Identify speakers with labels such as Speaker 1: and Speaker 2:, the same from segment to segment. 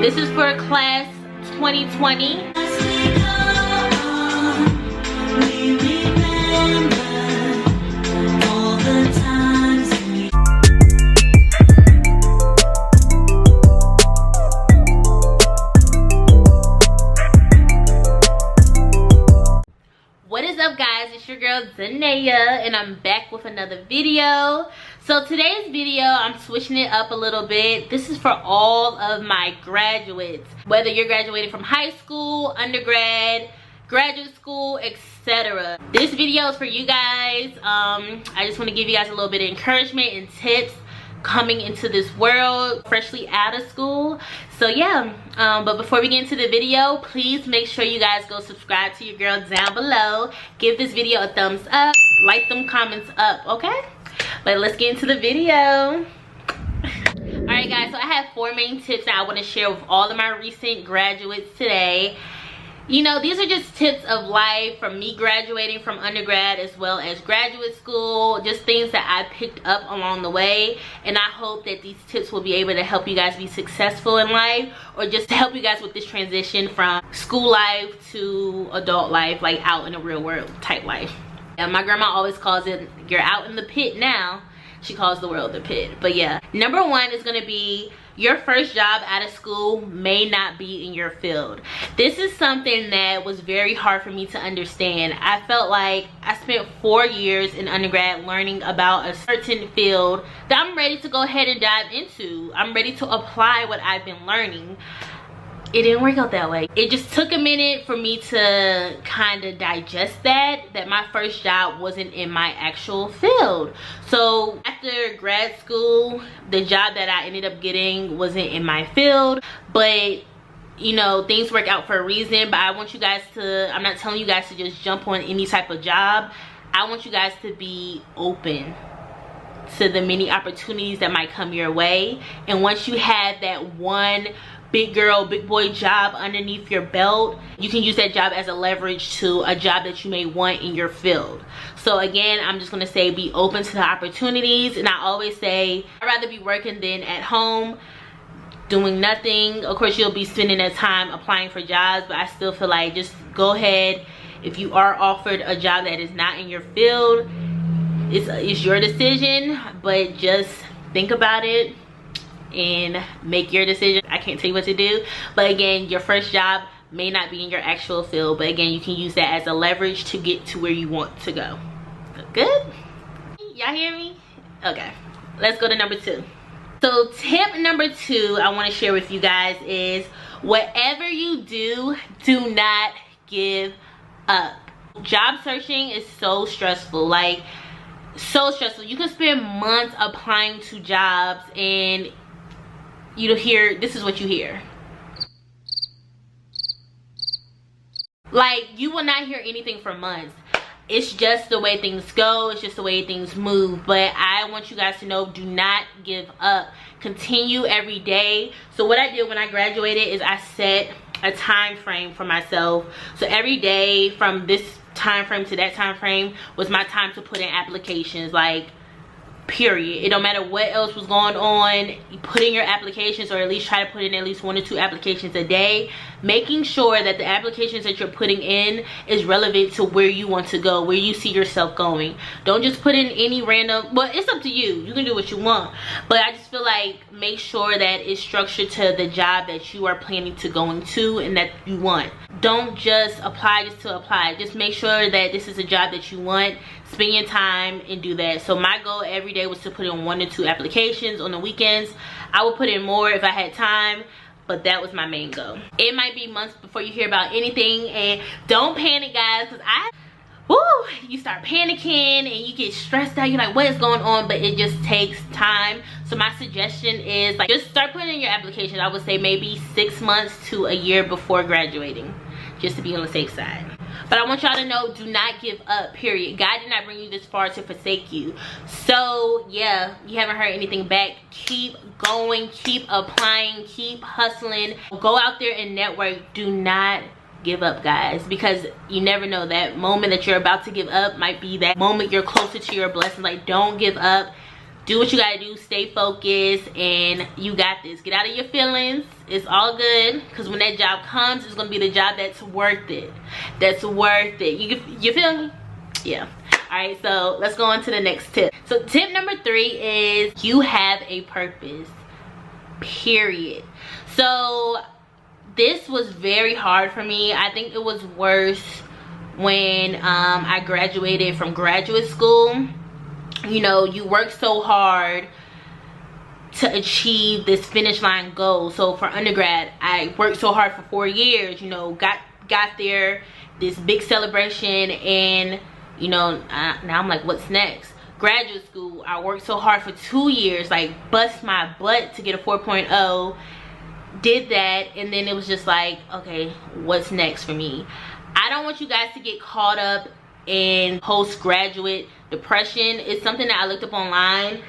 Speaker 1: This is for class 2020. What is up, guys? It's your girl Zanaya, and I'm back with another video. So today's video, I'm switching it up a little bit. This is for all of my graduates, whether you're graduating from high school, undergrad, graduate school, etc. This video is for you guys. I just want to give you guys a little bit of encouragement and tips coming into this world, freshly out of school. So yeah, but before we get into the video, please make sure you guys go subscribe to your girl down below. Give this video a thumbs up, like them comments up, okay? But let's get into the video. Alright guys, so I have 4 main tips that I want to share with all of my recent graduates today. You know, these are just tips of life from me graduating from undergrad as well as graduate school. Just things that I picked up along the way. And I hope that these tips will be able to help you guys be successful in life. Or just to help you guys with this transition from school life to adult life. Like out in the real world type life. And my grandma always calls it, you're out in the pit now. She calls the world the pit. But yeah, number 1 is going to be your first job out of school may not be in your field. This is something that was very hard for me to understand. I felt like I spent 4 years in undergrad learning about a certain field that I'm ready to go ahead and dive into. I'm ready to apply what I've been learning. It didn't work out that way. It just took a minute for me to kind of digest that my first job wasn't in my actual field. So after grad school, the job that I ended up getting wasn't in my field, but you know, things work out for a reason. But I want you guys to, I'm not telling you guys to just jump on any type of job. I want you guys to be open to the many opportunities that might come your way. And once you have that one big girl, big boy job underneath your belt, you can use that job as a leverage to a job that you may want in your field. So again, I'm just gonna say be open to the opportunities. And I always say I'd rather be working than at home doing nothing. Of course, you'll be spending that time applying for jobs, but I still feel like just go ahead. If you are offered a job that is not in your field, it's your decision, but just think about it and make your decision. I can't tell you what to do, but again, your first job may not be in your actual field, but again, you can use that as a leverage to get to where you want to go. Good? Y'all hear me? Okay, let's go to number 2. So tip number 2 I want to share with you guys is whatever you do, do not give up. Job searching is so stressful, like so stressful. You can spend months applying to jobs and you hear, this is what you hear. Like, you will not hear anything for months. It's just the way things go. It's just the way things move. But I want you guys to know, do not give up. Continue every day. So what I did when I graduated is I set a time frame for myself. So every day from this time frame to that time frame was my time to put in applications, like period. It don't matter what else was going on, you put in your applications, or at least try to put in at least 1 or 2 applications a day, making sure that the applications that you're putting in is relevant to where you want to go, where you see yourself going. Don't just put in any random, well, it's up to you, you can do what you want, but I just feel like make sure that it's structured to the job that you are planning to go into and that you want. Don't just apply just to apply. Just make sure that this is a job that you want. Spend your time and do that. So my goal every day was to put in 1 or 2 applications. On the weekends I would put in more if I had time, but that was my main goal. It might be months before you hear about anything, and don't panic, guys, because you start panicking and you get stressed out. You're like, what is going on? But it just takes time. So my suggestion is, like, just start putting in your applications. I would say maybe 6 months to a year before graduating, just to be on the safe side. But I want y'all to know, do not give up, period. God did not bring you this far to forsake you. So yeah, you haven't heard anything back, keep going, keep applying, keep hustling. Go out there and network. Do not give up, guys, because you never know, that moment that you're about to give up might be that moment you're closer to your blessing. Like, don't give up. do what you gotta do, stay focused, and you got this. Get out of your feelings. It's all good, because when that job comes, it's gonna be the job that's worth it. That's worth it. You feel me? Yeah. All right, so let's go on to the next tip. So tip number 3 is you have a purpose, period. So this was very hard for me. I think it was worse when I graduated from graduate school. You know, you work so hard to achieve this finish line goal. So for undergrad, I worked so hard for 4 years, you know, got there, this big celebration, and you know, now I'm like, what's next? Graduate school, I worked so hard for 2 years, like bust my butt to get a 4.0, did that, and then it was just like, okay, what's next for me? I don't want you guys to get caught up in postgraduate depression. It's something that I looked up online.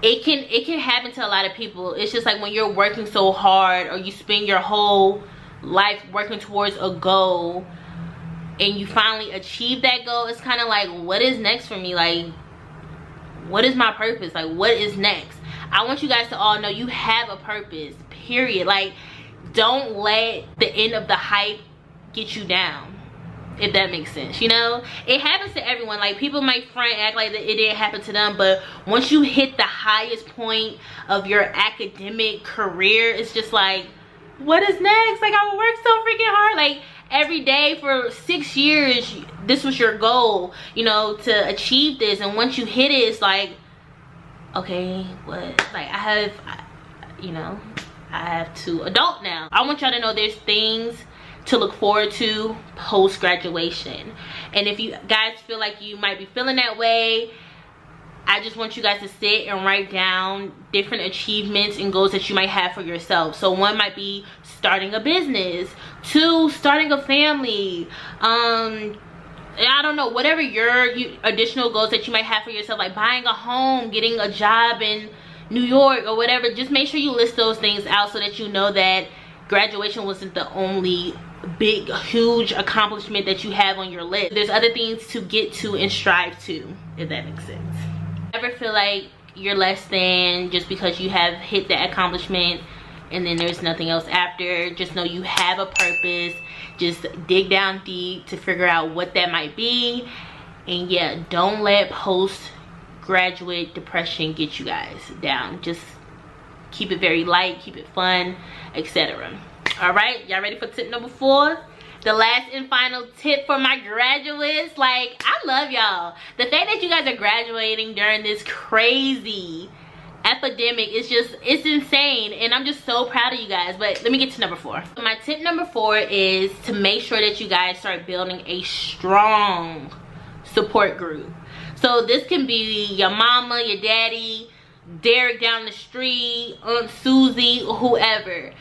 Speaker 1: It can happen to a lot of people. It's just like when you're working so hard, or you spend your whole life working towards a goal, and you finally achieve that goal, it's kind of like, what is next for me? Like, what is my purpose? Like, what is next? I want you guys to all know you have a purpose, period. Like, don't let the end of the hype get you down, if that makes sense. You know, it happens to everyone. Like, people might front, act like that it didn't happen to them, but once you hit the highest point of your academic career, it's just like, what is next? Like, I worked so freaking hard, like every day for 6 years. This was your goal, you know, to achieve this, and once you hit it, it's like, okay, what? Like, I have to adult now. I want y'all to know there's things to look forward to post graduation, and if you guys feel like you might be feeling that way, I just want you guys to sit and write down different achievements and goals that you might have for yourself. So one might be starting a business, 2, starting a family, I don't know, whatever your additional goals that you might have for yourself, like buying a home, getting a job in New York or whatever. Just make sure you list those things out so that you know that graduation wasn't the only big, huge accomplishment that you have on your list. There's other things to get to and strive to, if that makes sense. Never feel like you're less than just because you have hit that accomplishment and then there's nothing else after. Just know you have a purpose. Just dig down deep to figure out what that might be. And yeah, don't let postgraduate depression get you guys down. Just keep it very light, keep it fun, etc. All right, y'all ready for tip number 4? The last and final tip for my graduates. Like, I love y'all. The fact that you guys are graduating during this crazy epidemic is just, it's insane, and I'm just so proud of you guys. But let me get to number 4. My tip number 4 is to make sure that you guys start building a strong support group. So this can be your mama, your daddy, Derek down the street, Aunt Susie, whoever.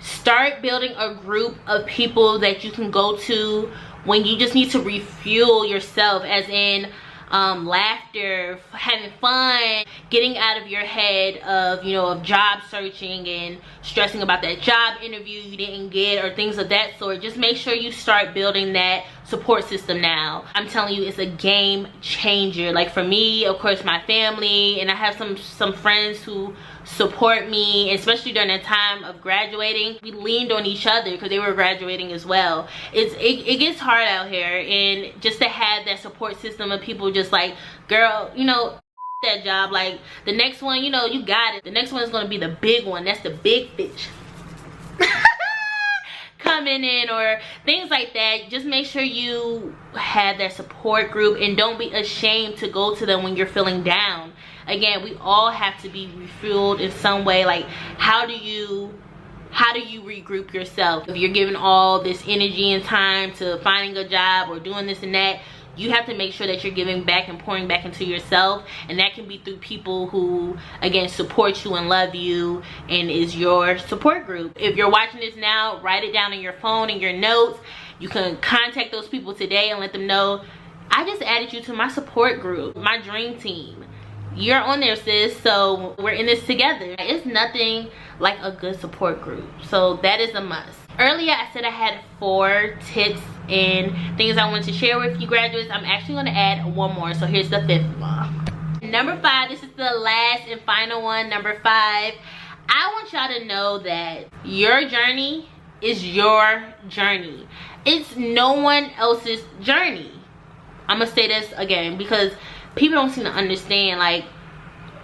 Speaker 1: Start building a group of people that you can go to when you just need to refuel yourself, as in laughter, having fun, getting out of your head of, you know, of job searching and stressing about that job interview you didn't get or things of that sort. Just make sure you start building that support system now. I'm telling you, it's a game changer. Like, for me, of course, my family, and I have some friends who support me, especially during the time of graduating. We leaned on each other because they were graduating as well. It gets hard out here, and just to have that support system of people just like, girl, you know, that job, like the next one, you know, you got it. The next one is going to be the big one. That's the big fish coming in, or things like that. Just make sure you have that support group, and don't be ashamed to go to them when you're feeling down. Again, we all have to be refueled in some way. Like, how do you regroup yourself? If you're giving all this energy and time to finding a job or doing this and that, you have to make sure that you're giving back and pouring back into yourself, and that can be through people who, again, support you and love you and is your support group. If you're watching this now, write it down in your phone and your notes. You can contact those people today and let them know, I just added you to my support group, my dream team. You're on there, sis, so we're in this together. It's nothing like a good support group, so that is a must. Earlier I said I had 4 tips and things I wanted to share with you graduates. I'm actually going to add one more, so here's the 5th one. And number 5, this is the last and final one. Number 5, I want y'all to know that your journey is your journey. It's no one else's journey. I'm gonna say this again because people don't seem to understand. Like,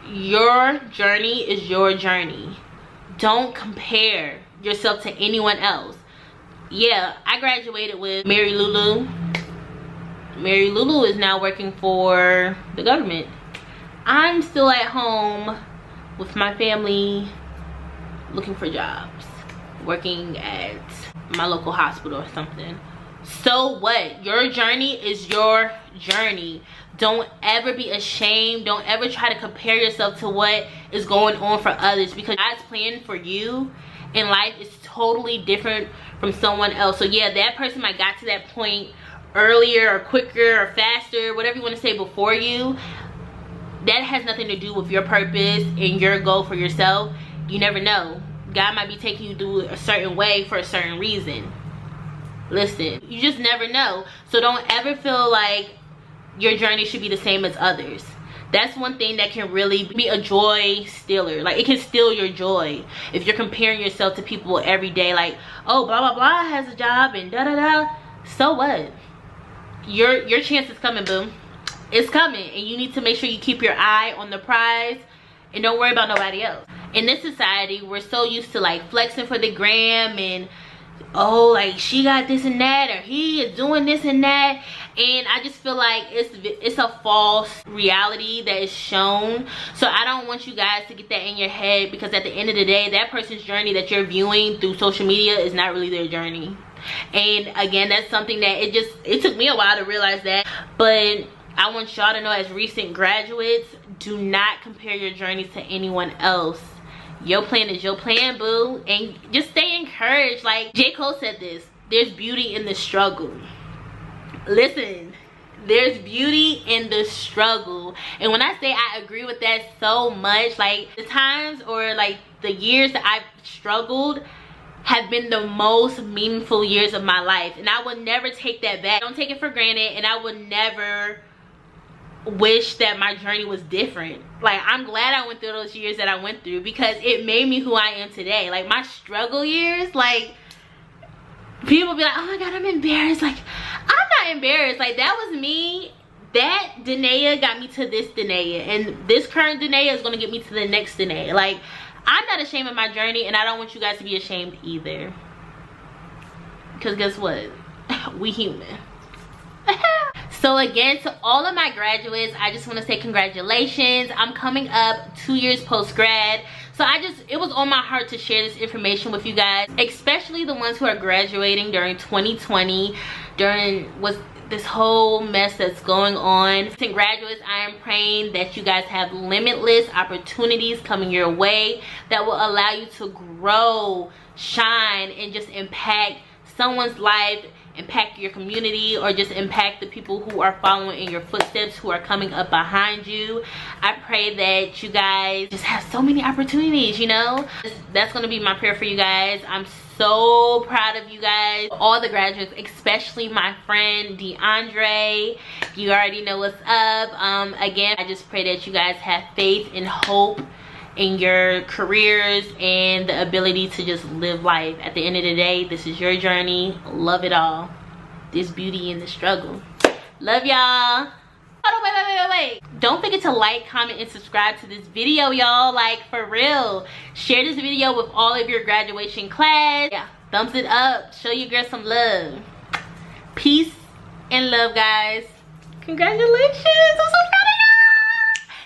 Speaker 1: your journey is your journey. Don't compare yourself to anyone else. Yeah, I graduated with Mary Lulu. Mary Lulu is now working for the government. I'm still at home with my family looking for jobs, working at my local hospital or something. So what? Your journey is your journey. Don't ever be ashamed. Don't ever try to compare yourself to what is going on for others, because God's plan for you in life is totally different from someone else. So yeah, that person might got to that point earlier or quicker or faster, whatever you want to say, before you. That has nothing to do with your purpose and your goal for yourself. You never know. God might be taking you through a certain way for a certain reason. Listen, you just never know. So don't ever feel like your journey should be the same as others. That's one thing that can really be a joy stealer. Like, it can steal your joy if you're comparing yourself to people every day. Like, oh, blah blah blah has a job and da da da. So what? Your chance is coming, boo. It's coming, and you need to make sure you keep your eye on the prize and don't worry about nobody else. In this society, we're so used to like flexing for the gram and, oh, like she got this and that, or he is doing this and that. And I just feel like it's a false reality that is shown. So I don't want you guys to get that in your head, because at the end of the day, that person's journey that you're viewing through social media is not really their journey. And again, that's something that it took me a while to realize that. But I want y'all to know, as recent graduates, do not compare your journey to anyone else. Your plan is your plan, boo. And just stay encouraged. Like J. Cole said this, there's beauty in the struggle. Listen, there's beauty in the struggle. And when I say I agree with that so much, like the times or like the years that I've struggled have been the most meaningful years of my life. And I would never take that back. Don't take it for granted. And I would never wish that my journey was different. Like, I'm glad I went through those years that I went through, because it made me who I am today. Like, my struggle years, like, people be like, oh my god, I'm embarrassed. Like, I'm not embarrassed. Like, that was me. That Danae got me to this Danae, and this current Danae is gonna get me to the next Danae. Like, I'm not ashamed of my journey, and I don't want you guys to be ashamed either, because guess what? We human. So again, to all of my graduates, I just want to say congratulations. I'm coming up 2 years post-grad. So it was on my heart to share this information with you guys, especially the ones who are graduating during 2020, during this whole mess that's going on. To graduates, I am praying that you guys have limitless opportunities coming your way that will allow you to grow, shine, and just impact someone's life, impact your community, or just impact the people who are following in your footsteps, who are coming up behind you. I pray that you guys just have so many opportunities, you know. That's going to be my prayer for you guys. I'm so proud of you guys, all the graduates, especially my friend DeAndre. You already know what's up. Again, I just pray that you guys have faith and hope in your careers and the ability to just live life. At the end of the day, this is your journey. Love it all. There's beauty in the struggle. Love y'all. Oh, wait. Don't forget to like, comment, and subscribe to this video, y'all. Like, for real. Share this video with all of your graduation class. Yeah, thumbs it up. Show your girl some love. Peace and love, guys. Congratulations. I'm so proud of y'all.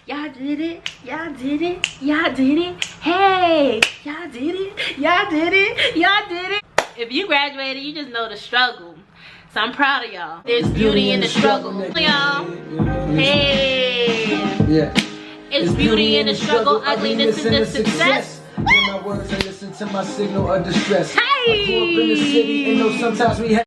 Speaker 1: Y'all did it. Y'all did it. Y'all did it. Hey, y'all did it. Y'all did it. Y'all did it. If you graduated, you just know the struggle. So I'm proud of y'all. There's beauty in the struggle. Y'all. Hey. Yeah. It's beauty in the struggle, ugliness in the success. Hear my words and listen to my signal of distress. Hey. I grew up in the city and know sometimes we have